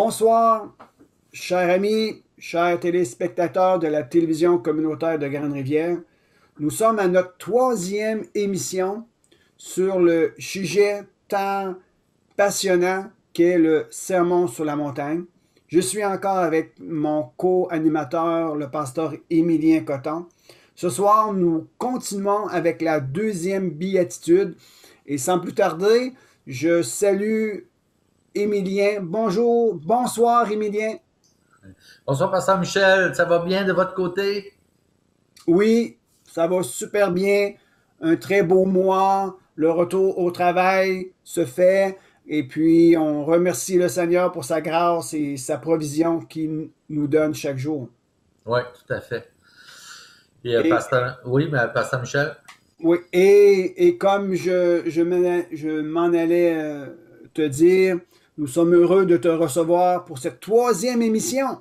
Bonsoir, chers amis, chers téléspectateurs de la télévision communautaire de Grande-Rivière. Nous sommes à notre troisième émission sur le sujet tant passionnant qu'est le Sermon sur la montagne. Je suis encore avec mon co-animateur, le pasteur Émilien Coton. Ce soir, nous continuons avec la deuxième béatitude. Et sans plus tarder, je salue Émilien. Bonjour, bonsoir Émilien. Bonsoir, Pasteur Michel. Ça va bien de votre côté? Oui, ça va super bien. Un très beau mois. Le retour au travail se fait. Et puis, on remercie le Seigneur pour sa grâce et sa provision qu'il nous donne chaque jour. Oui, tout à fait. Et, Pasteur Michel? Oui, et comme je m'en allais te dire, nous sommes heureux de te recevoir pour cette troisième émission.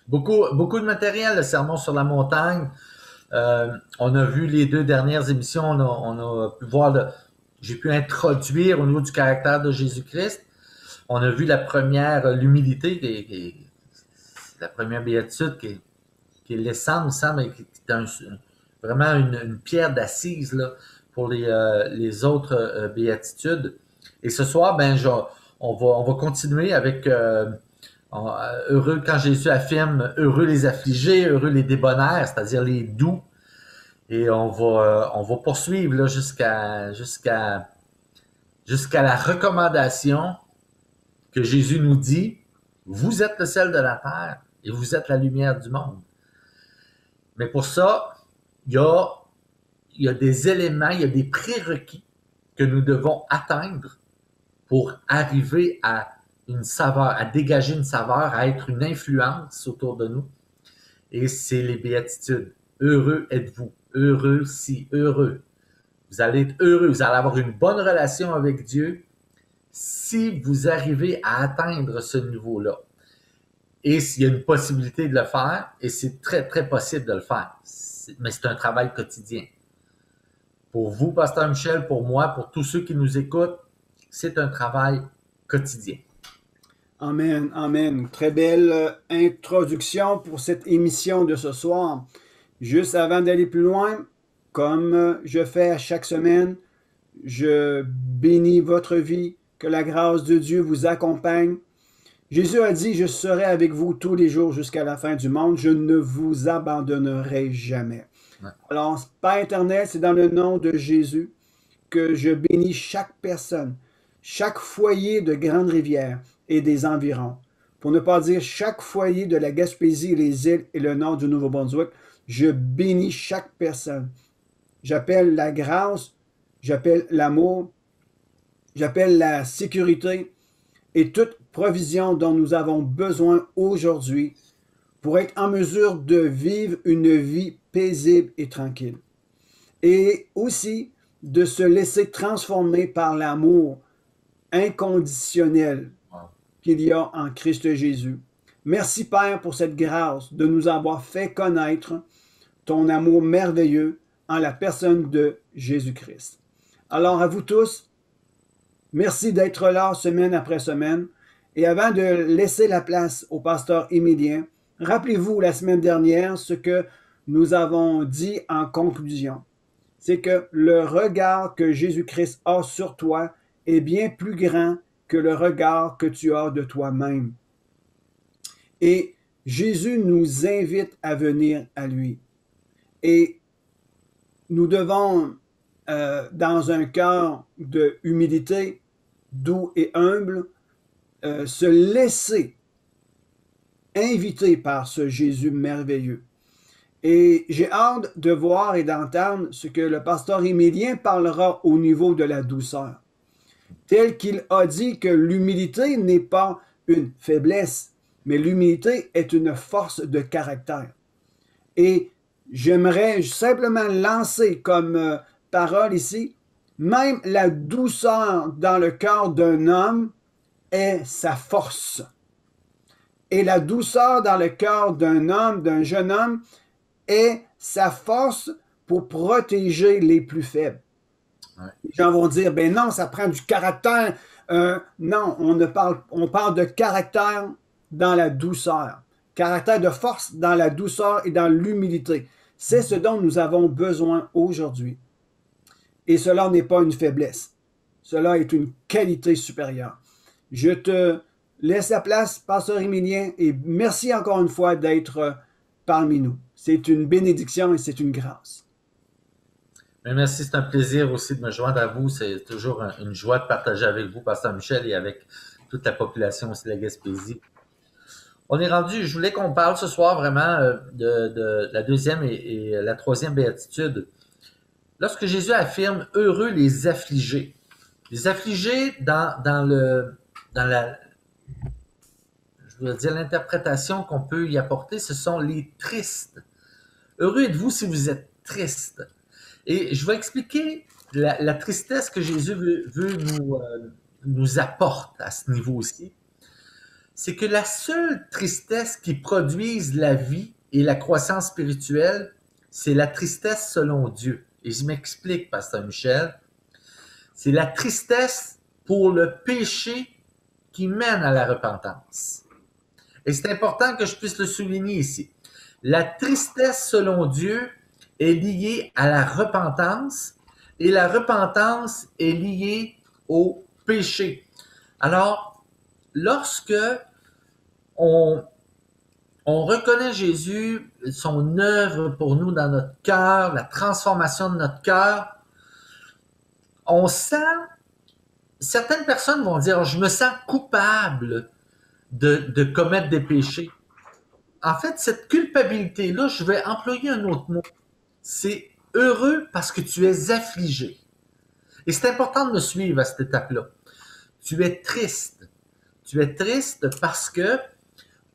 Beaucoup de matériel, le Sermon sur la montagne. On a vu les deux dernières émissions, on a pu voir, j'ai pu introduire au niveau du caractère de Jésus-Christ. On a vu la première, l'humilité, la première béatitude qui est l'essence, mais qui est vraiment une pierre d'assise là, pour les autres béatitudes. Et ce soir, on va continuer avec heureux quand Jésus affirme heureux les affligés, heureux les débonnaires, c'est-à-dire les doux. Et on va poursuivre là, jusqu'à la recommandation que Jésus nous dit, vous êtes le sel de la terre et vous êtes la lumière du monde. Mais pour ça, il y a des éléments, il y a des prérequis que nous devons atteindre pour arriver à une saveur, à dégager une saveur, à être une influence autour de nous. Et c'est les béatitudes. Heureux êtes-vous, heureux si heureux. Vous allez être heureux, vous allez avoir une bonne relation avec Dieu si vous arrivez à atteindre ce niveau-là. Et s'il y a une possibilité de le faire, et c'est très, très possible de le faire, mais c'est un travail quotidien. Pour vous, Pasteur Michel, pour moi, pour tous ceux qui nous écoutent, c'est un travail quotidien. Amen, amen. Très belle introduction pour cette émission de ce soir. Juste avant d'aller plus loin, comme je fais à chaque semaine, je bénis votre vie, que la grâce de Dieu vous accompagne. Jésus a dit, je serai avec vous tous les jours jusqu'à la fin du monde, je ne vous abandonnerai jamais. Ouais. Alors, Père éternel, c'est dans le nom de Jésus que je bénis chaque personne, chaque foyer de Grande-Rivière et des environs. Pour ne pas dire chaque foyer de la Gaspésie, les îles et le nord du Nouveau-Brunswick, je bénis chaque personne. J'appelle la grâce, j'appelle l'amour, j'appelle la sécurité et toute provision dont nous avons besoin aujourd'hui pour être en mesure de vivre une vie paisible et tranquille. Et aussi de se laisser transformer par l'amour inconditionnel qu'il y a en Christ Jésus. Merci Père pour cette grâce de nous avoir fait connaître ton amour merveilleux en la personne de Jésus-Christ. Alors à vous tous, merci d'être là semaine après semaine. Et avant de laisser la place au pasteur Émilien, rappelez-vous la semaine dernière ce que nous avons dit en conclusion. C'est que le regard que Jésus-Christ a sur toi est bien plus grand que le regard que tu as de toi-même. Et Jésus nous invite à venir à lui. Et nous devons, dans un cœur de humilité, doux et humble, se laisser inviter par ce Jésus merveilleux. Et j'ai hâte de voir et d'entendre ce que le pasteur Émilien parlera au niveau de la douceur. Tel qu'il a dit que l'humilité n'est pas une faiblesse, mais l'humilité est une force de caractère. Et j'aimerais simplement lancer comme parole ici, même la douceur dans le cœur d'un homme est sa force. Et la douceur dans le cœur d'un homme, d'un jeune homme, est sa force pour protéger les plus faibles. Ouais. Les gens vont dire, ben non, ça prend du caractère Non, on parle de caractère dans la douceur. Caractère de force dans la douceur et dans l'humilité. C'est ce dont nous avons besoin aujourd'hui. Et cela n'est pas une faiblesse. Cela est une qualité supérieure. Je te laisse la place, Pasteur Émilien, et merci encore une fois d'être parmi nous. C'est une bénédiction et c'est une grâce. Mais merci, c'est un plaisir aussi de me joindre à vous. C'est toujours une joie de partager avec vous, Pasteur Michel, et avec toute la population aussi de la Gaspésie. On est rendu, je voulais qu'on parle ce soir vraiment de la deuxième et la troisième béatitude. Lorsque Jésus affirme « Heureux les affligés », dans la, je veux dire, l'interprétation qu'on peut y apporter, ce sont les tristes. Heureux êtes-vous si vous êtes triste. Et je vais expliquer la tristesse que Jésus veut nous apporte à ce niveau-ci. C'est que la seule tristesse qui produise la vie et la croissance spirituelle, c'est la tristesse selon Dieu. Et je m'explique, Pasteur Michel. C'est la tristesse pour le péché qui mène à la repentance. Et c'est important que je puisse le souligner ici. La tristesse selon Dieu est liée à la repentance et la repentance est liée au péché. Alors, lorsque on reconnaît Jésus, son œuvre pour nous dans notre cœur, la transformation de notre cœur, on sent, certaines personnes vont dire, je me sens coupable de commettre des péchés. En fait, cette culpabilité-là, je vais employer un autre mot. C'est heureux parce que tu es affligé. Et c'est important de me suivre à cette étape-là. Tu es triste. Tu es triste parce que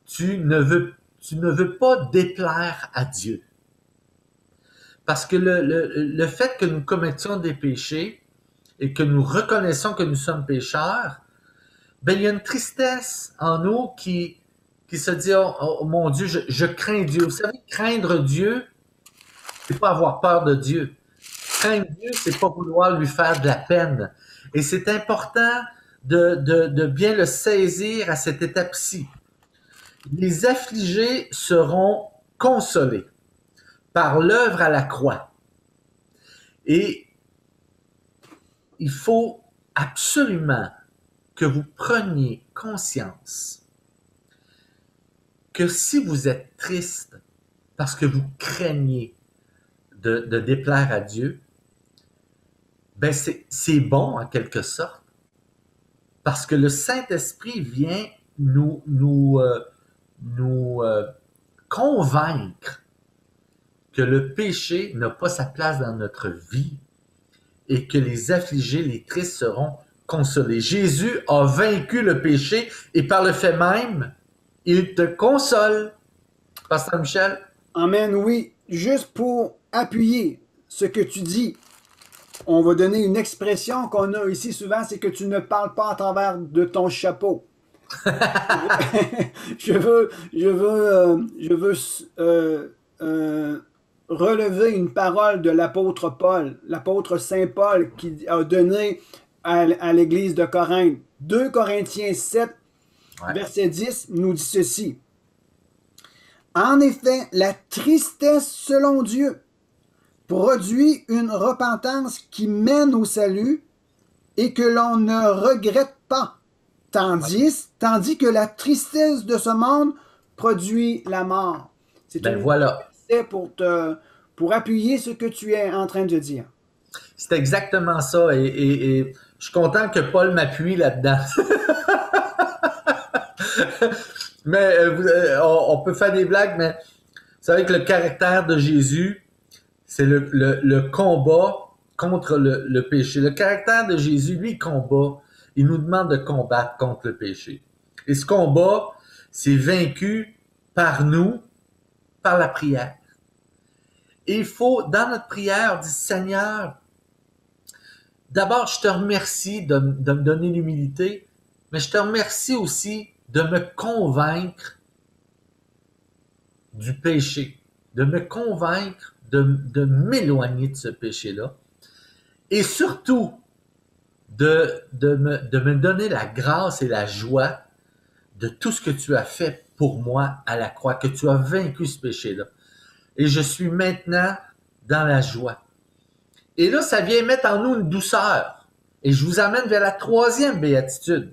tu ne veux pas déplaire à Dieu. Parce que le fait que nous commettions des péchés et que nous reconnaissons que nous sommes pécheurs, ben, il y a une tristesse en nous qui se dit, oh mon Dieu, je crains Dieu. Vous savez, craindre Dieu, c'est pas avoir peur de Dieu. Craindre Dieu, c'est pas vouloir lui faire de la peine. Et c'est important de bien le saisir à cette étape-ci. Les affligés seront consolés par l'œuvre à la croix. Et il faut absolument que vous preniez conscience que si vous êtes triste parce que vous craignez de déplaire à Dieu, ben c'est bon en quelque sorte, parce que le Saint-Esprit vient nous convaincre que le péché n'a pas sa place dans notre vie et que les affligés, les tristes seront consolés. Jésus a vaincu le péché et par le fait même, il te console. Pasteur Michel? Amen, oui. Juste pour appuyer ce que tu dis, on va donner une expression qu'on a ici souvent, c'est que tu ne parles pas à travers de ton chapeau. je veux relever une parole de l'apôtre Paul, l'apôtre Saint Paul qui a donné à l'église de Corinthe. 2 Corinthiens 7, verset 10 nous dit ceci. En effet, la tristesse selon Dieu produit une repentance qui mène au salut et que l'on ne regrette pas, tandis que la tristesse de ce monde produit la mort. C'est un verset pour appuyer ce que tu es en train de dire. C'est exactement ça et je suis content que Paul m'appuie là-dedans. Mais on peut faire des blagues, mais vous savez que le caractère de Jésus, c'est le combat contre le péché. Le caractère de Jésus, lui, il combat. Il nous demande de combattre contre le péché. Et ce combat, c'est vaincu par nous, par la prière. Et il faut, dans notre prière, dire, Seigneur, d'abord, je te remercie de me donner l'humilité, mais je te remercie aussi de me convaincre du péché, de me convaincre de m'éloigner de ce péché-là, et surtout de me donner la grâce et la joie de tout ce que tu as fait pour moi à la croix, que tu as vaincu ce péché-là. Et je suis maintenant dans la joie. Et là, ça vient mettre en nous une douceur. Et je vous amène vers la troisième béatitude.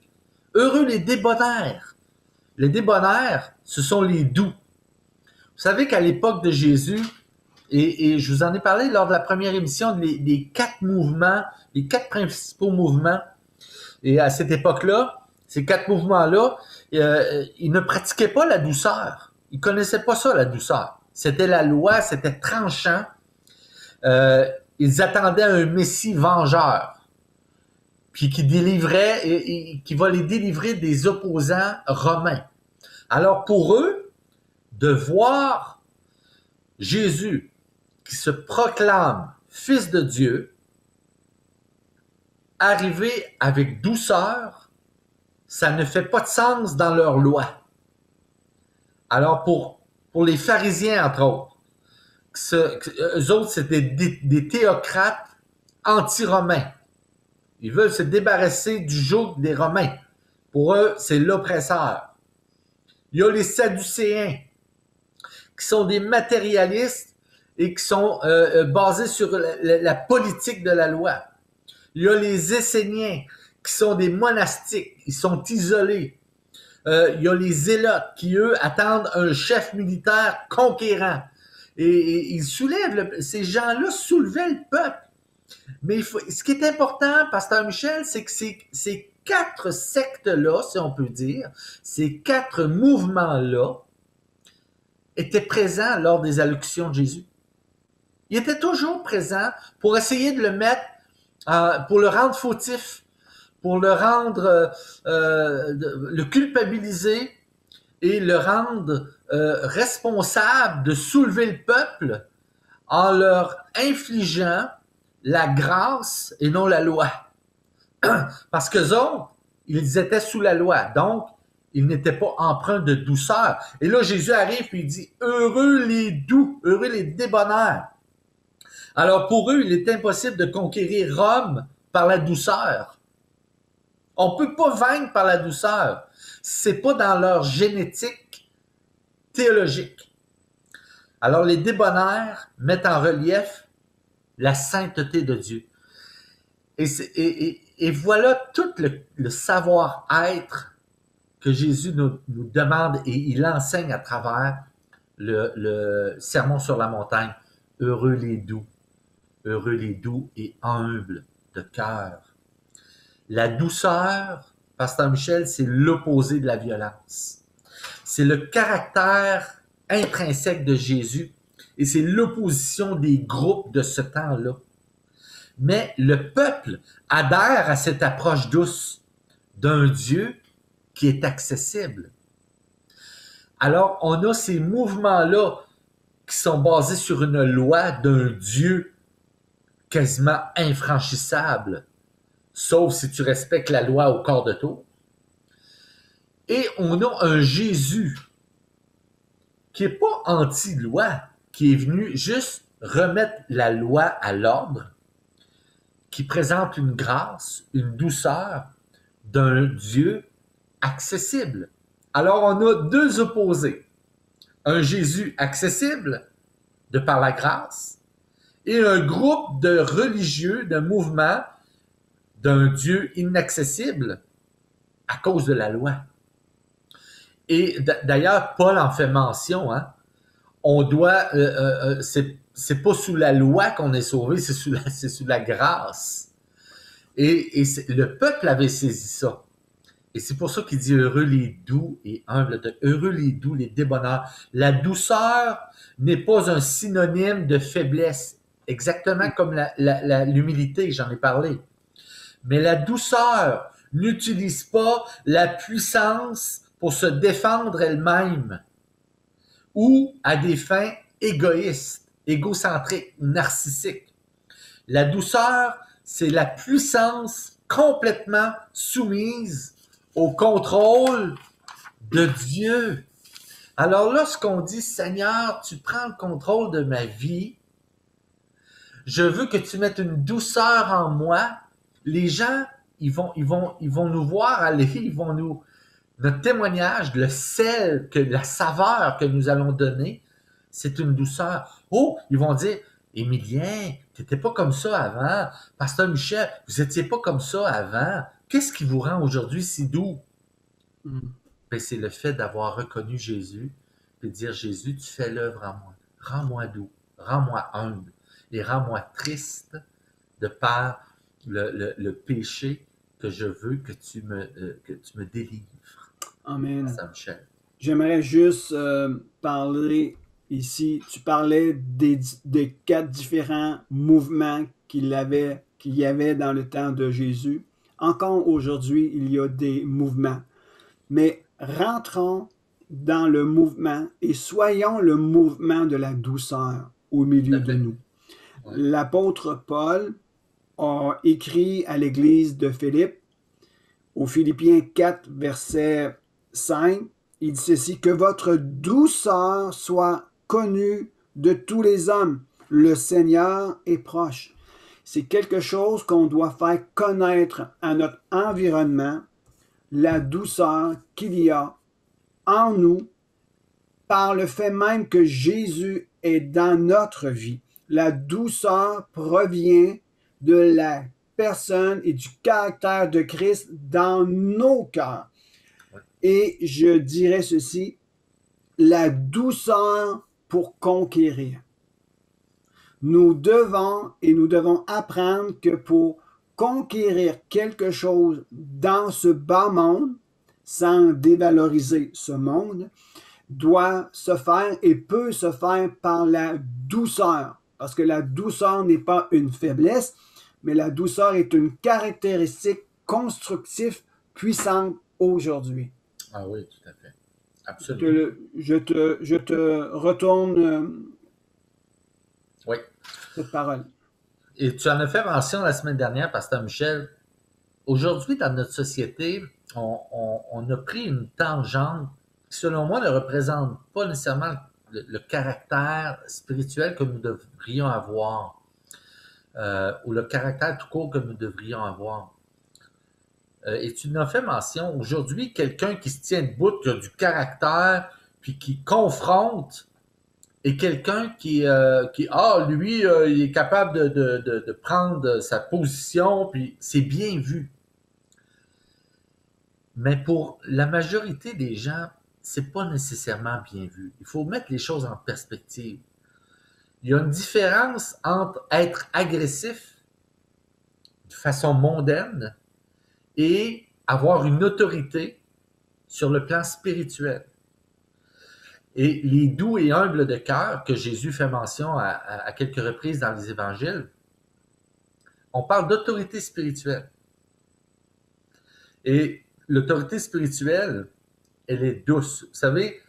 Heureux les débonnaires. Les débonnaires, ce sont les doux. Vous savez qu'à l'époque de Jésus, et je vous en ai parlé lors de la première émission, des 4 mouvements, les 4 principaux mouvements. Et à cette époque-là, ces 4 mouvements-là, ils ne pratiquaient pas la douceur. Ils ne connaissaient pas ça, la douceur. C'était la loi, c'était tranchant. Ils attendaient un Messie vengeur, puis qui délivrait, et qui va les délivrer des opposants romains. Alors pour eux, de voir Jésus qui se proclame Fils de Dieu, arriver avec douceur, ça ne fait pas de sens dans leur loi. Alors pour les pharisiens, entre autres, eux autres, c'était des théocrates anti-romains. Ils veulent se débarrasser du joug des Romains. Pour eux, c'est l'oppresseur. Il y a les Sadducéens, qui sont des matérialistes et qui sont basés sur la politique de la loi. Il y a les Esséniens, qui sont des monastiques. Ils sont isolés. Il y a les Zélotes, qui, eux, attendent un chef militaire conquérant. Et ils soulèvent, ces gens-là soulevaient le peuple. Mais ce qui est important, Pasteur Michel, c'est que ces 4 sectes-là, si on peut dire, ces 4 mouvements-là, étaient présents lors des allocutions de Jésus. Ils étaient toujours présents pour essayer de le mettre, pour le rendre fautif, pour le rendre, le culpabiliser et le rendre responsable de soulever le peuple en leur infligeant la grâce et non la loi. Parce qu'eux autres, ils étaient sous la loi, donc ils n'étaient pas empreints de douceur. Et là, Jésus arrive et il dit « Heureux les doux, heureux les débonnaires ». Alors pour eux, il est impossible de conquérir Rome par la douceur. On ne peut pas vaincre par la douceur. C'est pas dans leur génétique théologique. Alors les débonnaires mettent en relief la sainteté de Dieu. Et voilà tout le savoir-être que Jésus nous demande et il enseigne à travers le sermon sur la montagne. Heureux les doux et humbles de cœur. La douceur, Pasteur Michel, c'est l'opposé de la violence. C'est le caractère intrinsèque de Jésus et c'est l'opposition des groupes de ce temps-là. Mais le peuple adhère à cette approche douce d'un Dieu qui est accessible. Alors, on a ces mouvements-là qui sont basés sur une loi d'un Dieu quasiment infranchissable, sauf si tu respectes la loi au quart de tour. Et on a un Jésus qui n'est pas anti-loi, qui est venu juste remettre la loi à l'ordre, qui présente une grâce, une douceur d'un Dieu accessible. Alors, on a 2 opposés. Un Jésus accessible de par la grâce et un groupe de religieux, de mouvements d'un Dieu inaccessible à cause de la loi. Et d'ailleurs, Paul en fait mention, hein? On doit, c'est pas sous la loi qu'on est sauvé, c'est sous la grâce. Et le peuple avait saisi ça. Et c'est pour ça qu'il dit heureux les doux et humbles, heureux les doux, les débonnaires. La douceur n'est pas un synonyme de faiblesse, exactement comme l'humilité, j'en ai parlé. Mais la douceur n'utilise pas la puissance pour se défendre elle-même ou à des fins égoïstes, égocentriques, narcissiques. La douceur, c'est la puissance complètement soumise au contrôle de Dieu. Alors lorsqu'on dit « Seigneur, tu prends le contrôle de ma vie, je veux que tu mettes une douceur en moi », les gens ils vont nous voir aller, notre témoignage, le sel, la saveur que nous allons donner, c'est une douceur. Oh, ils vont dire, Émilien, tu n'étais pas comme ça avant. Pasteur Michel, vous n'étiez pas comme ça avant. Qu'est-ce qui vous rend aujourd'hui si doux? Ben, c'est le fait d'avoir reconnu Jésus et de dire, Jésus, tu fais l'œuvre en moi. Rends-moi doux, rends-moi humble et rends-moi triste de par le péché que je veux que tu me délivres. Amen. Pasteur Michel. J'aimerais juste parler ici. Tu parlais des 4 différents mouvements qu'il y avait dans le temps de Jésus. Encore aujourd'hui, il y a des mouvements. Mais rentrons dans le mouvement et soyons le mouvement de la douceur au milieu de nous. Ouais. L'apôtre Paul a écrit à l'église de Philippe, aux Philippiens 4, verset 5, il dit ceci, que votre douceur soit connue de tous les hommes. Le Seigneur est proche. C'est quelque chose qu'on doit faire connaître à notre environnement, la douceur qu'il y a en nous par le fait même que Jésus est dans notre vie. La douceur provient de la personne et du caractère de Christ dans nos cœurs. Et je dirais ceci, la douceur pour conquérir. Nous devons apprendre que pour conquérir quelque chose dans ce bas monde, sans dévaloriser ce monde, doit se faire et peut se faire par la douceur. Parce que la douceur n'est pas une faiblesse, mais la douceur est une caractéristique constructive puissante aujourd'hui. Ah oui, tout à fait. Absolument. Je te retourne oui. cette parole. Et tu en as fait mention la semaine dernière, Pasteur Michel. Aujourd'hui, dans notre société, on a pris une tangente qui, selon moi, ne représente pas nécessairement le caractère spirituel que nous devrions avoir, ou le caractère tout court que nous devrions avoir. Et tu en as fait mention, aujourd'hui, quelqu'un qui se tient debout, qui a du caractère, puis qui confronte, et quelqu'un qui lui, il est capable de prendre sa position, puis c'est bien vu. Mais pour la majorité des gens, c'est pas nécessairement bien vu. Il faut mettre les choses en perspective. Il y a une différence entre être agressif de façon mondaine et avoir une autorité sur le plan spirituel. Et les doux et humbles de cœur, que Jésus fait mention à quelques reprises dans les évangiles, on parle d'autorité spirituelle. Et l'autorité spirituelle, elle est douce. Vous savez,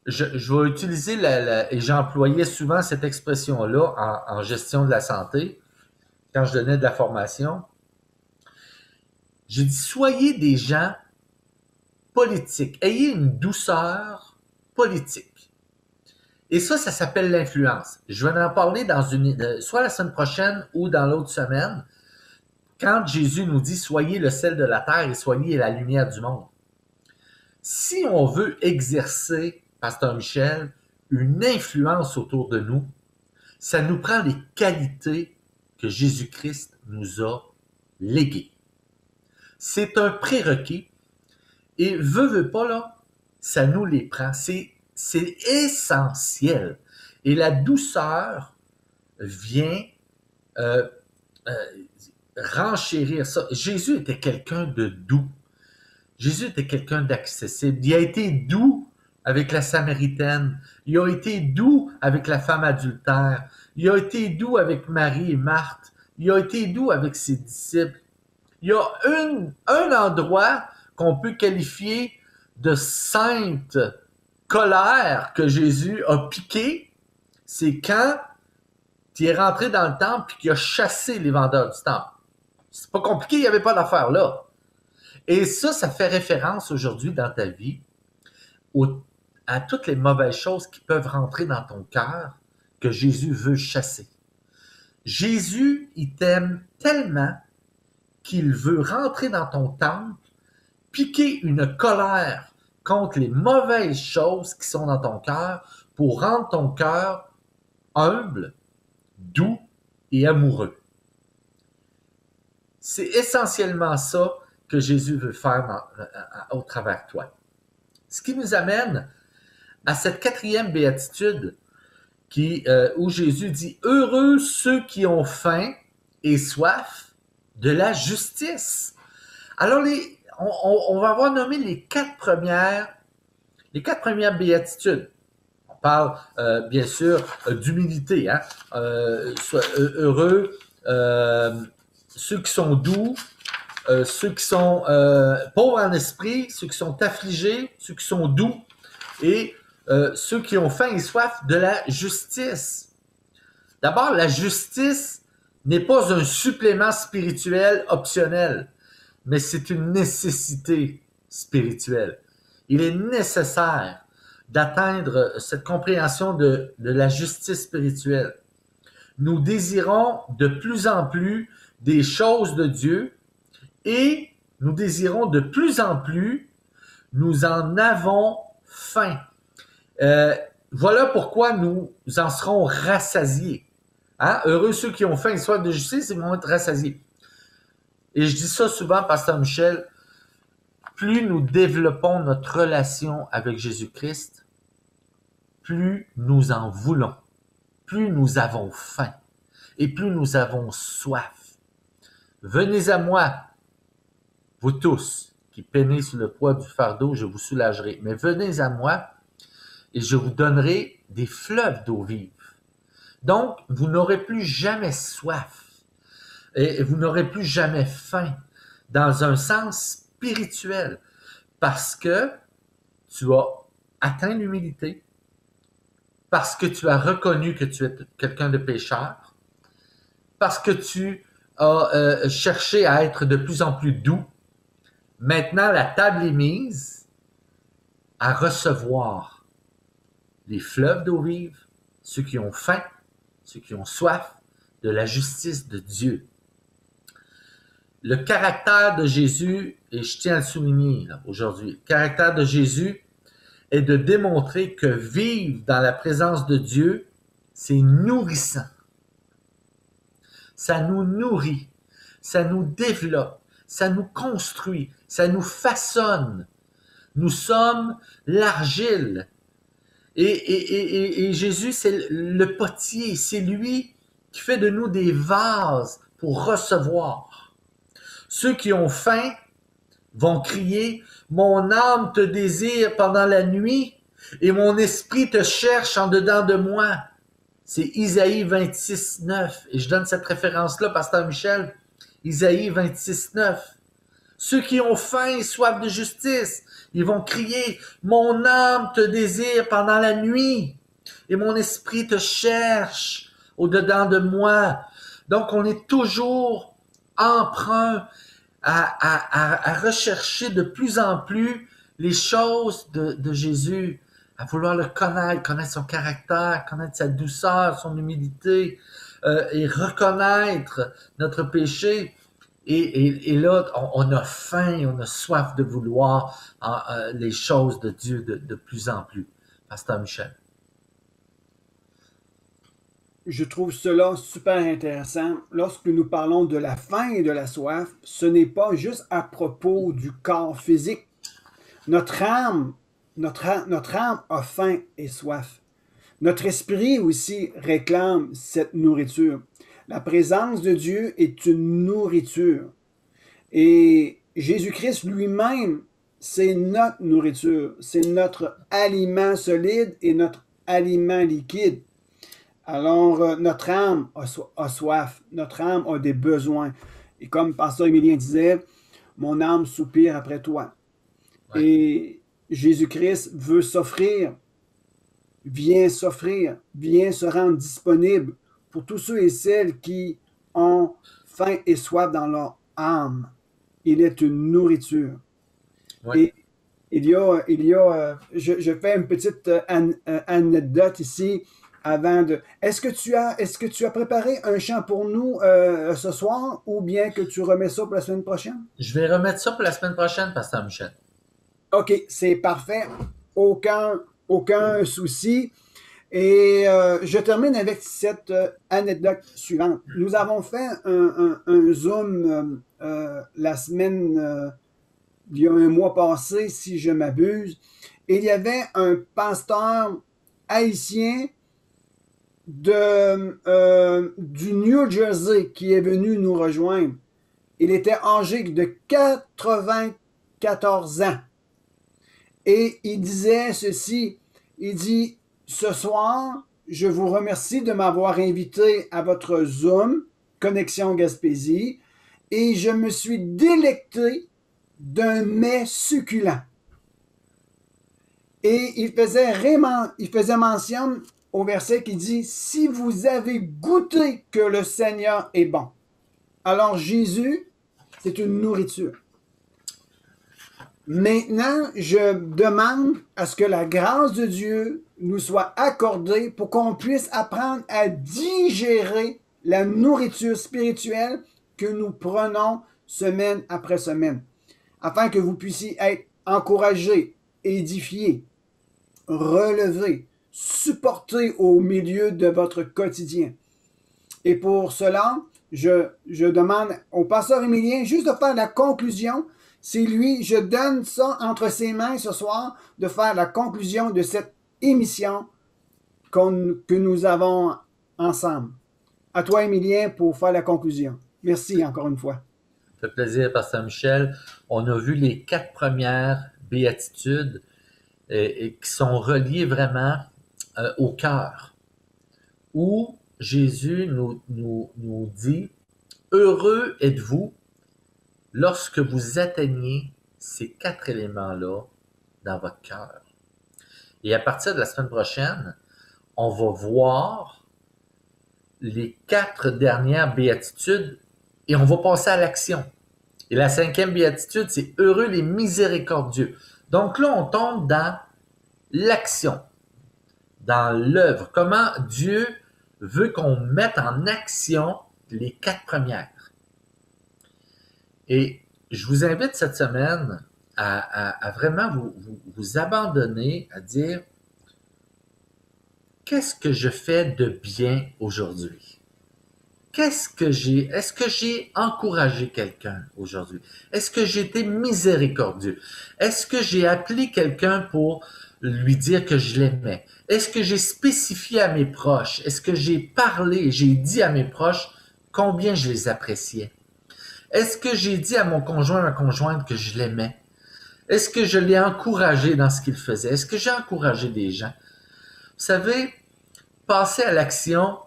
je vais utiliser et j'employais souvent cette expression-là en gestion de la santé, quand je donnais de la formation. J'ai dit, soyez des gens politiques. Ayez une douceur politique. Et ça s'appelle l'influence. Je vais en parler soit la semaine prochaine ou dans l'autre semaine, quand Jésus nous dit « Soyez le sel de la terre et soyez la lumière du monde ». Si on veut exercer, Pasteur Michel, une influence autour de nous, ça nous prend les qualités que Jésus-Christ nous a léguées. C'est un prérequis et veut pas, là, ça nous les prend. C'est essentiel. Et la douceur vient renchérir ça. Jésus était quelqu'un de doux. Jésus était quelqu'un d'accessible. Il a été doux avec la Samaritaine. Il a été doux avec la femme adultère. Il a été doux avec Marie et Marthe. Il a été doux avec ses disciples. Il y a un endroit qu'on peut qualifier de sainte colère que Jésus a piqué, c'est quand il est rentré dans le temple et qu'il a chassé les vendeurs du temple. C'est pas compliqué, il n'y avait pas d'affaire là. Et ça fait référence aujourd'hui dans ta vie à toutes les mauvaises choses qui peuvent rentrer dans ton cœur que Jésus veut chasser. Jésus, il t'aime tellement qu'il veut rentrer dans ton temple, piquer une colère contre les mauvaises choses qui sont dans ton cœur pour rendre ton cœur humble, doux et amoureux. C'est essentiellement ça que Jésus veut faire au travers de toi. Ce qui nous amène à cette 4e béatitude où Jésus dit « Heureux ceux qui ont faim et soif de la justice. » Alors, on va avoir nommé les quatre premières béatitudes. On parle, bien sûr, d'humilité. Hein? Heureux ceux qui sont doux, ceux qui sont pauvres en esprit, ceux qui sont affligés, ceux qui sont doux, et ceux qui ont faim et soif de la justice. D'abord, la justice n'est pas un supplément spirituel optionnel, mais c'est une nécessité spirituelle. Il est nécessaire d'atteindre cette compréhension de la justice spirituelle. Nous désirons de plus en plus des choses de Dieu et nous désirons de plus en plus, nous en avons faim. Voilà pourquoi nous en serons rassasiés. Hein? Heureux ceux qui ont faim et soif de justice, ils vont être rassasiés. Et je dis ça souvent, Pasteur Michel, plus nous développons notre relation avec Jésus-Christ, plus nous en voulons, plus nous avons faim et plus nous avons soif. Venez à moi, vous tous qui peinez sous le poids du fardeau, je vous soulagerai. Mais venez à moi et je vous donnerai des fleuves d'eau vive. Donc, vous n'aurez plus jamais soif et vous n'aurez plus jamais faim dans un sens spirituel parce que tu as atteint l'humilité, parce que tu as reconnu que tu es quelqu'un de pécheur, parce que tu as cherché à être de plus en plus doux. Maintenant, la table est mise à recevoir les fleuves d'eau vive, ceux qui ont faim, ceux qui ont soif de la justice de Dieu. Le caractère de Jésus, et je tiens à le souligner aujourd'hui, le caractère de Jésus est de démontrer que vivre dans la présence de Dieu, c'est nourrissant. Ça nous nourrit, ça nous développe, ça nous construit, ça nous façonne. Nous sommes l'argile. Et Jésus, c'est le potier, c'est lui qui fait de nous des vases pour recevoir. Ceux qui ont faim vont crier « Mon âme te désire pendant la nuit et mon esprit te cherche en dedans de moi. » C'est Isaïe 26, 9. Et je donne cette référence-là, Pasteur Michel. Isaïe 26, 9. Ceux qui ont faim et soif de justice, ils vont crier « Mon âme te désire pendant la nuit et mon esprit te cherche au-dedans de moi. » Donc, on est toujours emprunt à rechercher de plus en plus les choses de Jésus, à vouloir le connaître son caractère, connaître sa douceur, son humilité, et reconnaître notre péché. Et là, on a faim, on a soif de vouloir les choses de Dieu de plus en plus. Pasteur Michel. Je trouve cela super intéressant. Lorsque nous parlons de la faim et de la soif, ce n'est pas juste à propos du corps physique. Notre âme a faim et soif. Notre esprit aussi réclame cette nourriture. La présence de Dieu est une nourriture. Et Jésus-Christ lui-même, c'est notre nourriture. C'est notre aliment solide et notre aliment liquide. Alors, notre âme a soif. Notre âme a des besoins. Et comme Pasteur Emilien disait, mon âme soupire après toi. Ouais. Et Jésus-Christ veut s'offrir, vient se rendre disponible pour tous ceux et celles qui ont faim et soif dans leur âme. Il est une nourriture. Ouais. Et je fais une petite anecdote ici. avant de... Est-ce que tu as préparé un chant pour nous ce soir ou bien que tu remets ça pour la semaine prochaine? Je vais remettre ça pour la semaine prochaine, Pasteur Michel. OK, c'est parfait. Aucun souci. Et je termine avec cette anecdote suivante. Nous avons fait un Zoom la semaine, il y a un mois passé, si je m'abuse. Et il y avait un pasteur haïtien du New Jersey qui est venu nous rejoindre. Il était âgé de 94 ans. Et il disait ceci, il dit, ce soir, je vous remercie de m'avoir invité à votre Zoom, Connexion Gaspésie, et je me suis délecté d'un mets succulent. Et il faisait mention au verset qui dit, si vous avez goûté que le Seigneur est bon. Alors Jésus, c'est une nourriture. Maintenant, je demande à ce que la grâce de Dieu nous soit accordée pour qu'on puisse apprendre à digérer la nourriture spirituelle que nous prenons semaine après semaine, afin que vous puissiez être encouragés, édifiés, relevés, supportés au milieu de votre quotidien. Et pour cela, je demande au pasteur Émilien juste de faire la conclusion. C'est lui, je donne ça entre ses mains ce soir, de faire la conclusion de cette émission que nous avons ensemble. À toi, Émilien, pour faire la conclusion. Merci encore une fois. Ça fait plaisir, Pasteur Michel. On a vu les 4 premières béatitudes et qui sont reliées vraiment au cœur, où Jésus nous dit « Heureux êtes-vous lorsque vous atteignez ces 4 éléments-là dans votre cœur. » Et à partir de la semaine prochaine, on va voir les 4 dernières béatitudes et on va passer à l'action. Et la 5e béatitude, c'est « Heureux les miséricordieux ». Donc là, on tombe dans l'action, dans l'œuvre. Comment Dieu veut qu'on mette en action les 4 premières. Et je vous invite cette semaine à vraiment vous abandonner, à dire « Qu'est-ce que je fais de bien aujourd'hui? Est-ce que j'ai encouragé quelqu'un aujourd'hui? Est-ce que j'ai été miséricordieux? Est-ce que j'ai appelé quelqu'un pour lui dire que je l'aimais? Est-ce que j'ai spécifié à mes proches? Est-ce que j'ai parlé, j'ai dit à mes proches combien je les appréciais? Est-ce que j'ai dit à mon conjoint, ma conjointe que je l'aimais? Est-ce que je l'ai encouragé dans ce qu'il faisait? Est-ce que j'ai encouragé des gens? Vous savez, passer à l'action,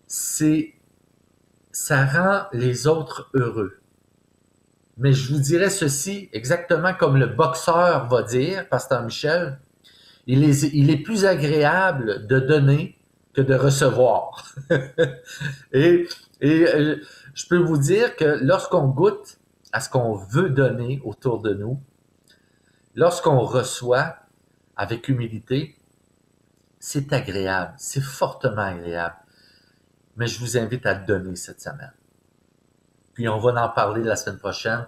ça rend les autres heureux. Mais je vous dirais ceci, exactement comme le boxeur va dire, Pasteur Michel, il est plus agréable de donner que de recevoir. et je peux vous dire que lorsqu'on goûte à ce qu'on veut donner autour de nous, lorsqu'on reçoit avec humilité, c'est agréable, c'est fortement agréable. Mais je vous invite à donner cette semaine. Puis on va en parler la semaine prochaine,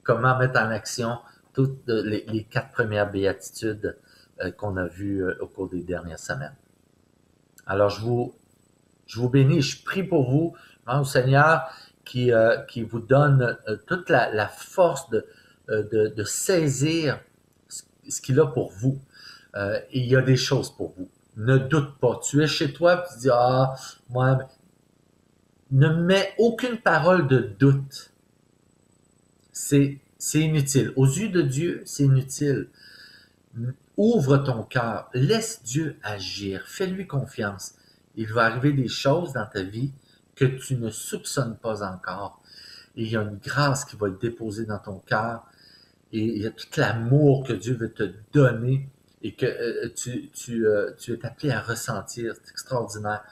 comment mettre en action toutes les 4 premières béatitudes qu'on a vues au cours des dernières semaines. Alors je vous bénis, je prie pour vous, au Seigneur, qui vous donne toute la force de saisir ce qu'il a pour vous. Il y a des choses pour vous. Ne doute pas. Tu es chez toi et tu dis, moi, ne mets aucune parole de doute. C'est inutile. Aux yeux de Dieu, c'est inutile. Ouvre ton cœur. Laisse Dieu agir. Fais-lui confiance. Il va arriver des choses dans ta vie que tu ne soupçonnes pas encore. Et il y a une grâce qui va être déposée dans ton cœur. Et il y a tout l'amour que Dieu veut te donner et que tu es appelé à ressentir. C'est extraordinaire.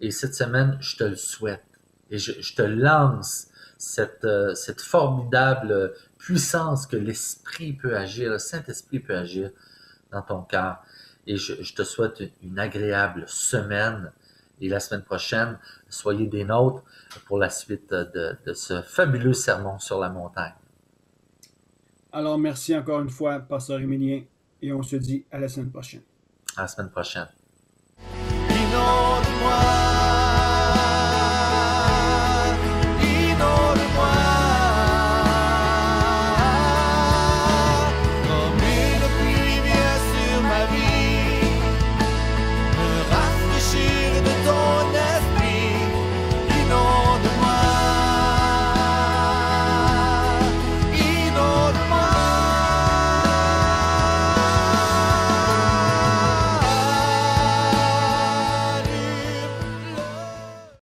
Et cette semaine, je te le souhaite. Et je te lance cette formidable puissance que l'Esprit peut agir, le Saint-Esprit peut agir dans ton cœur. et je te souhaite une agréable semaine. Et la semaine prochaine, soyez des nôtres pour la suite de ce fabuleux sermon sur la montagne. Alors, merci encore une fois, Pasteur Émilien, et on se dit à la semaine prochaine. À la semaine prochaine. Inonde-moi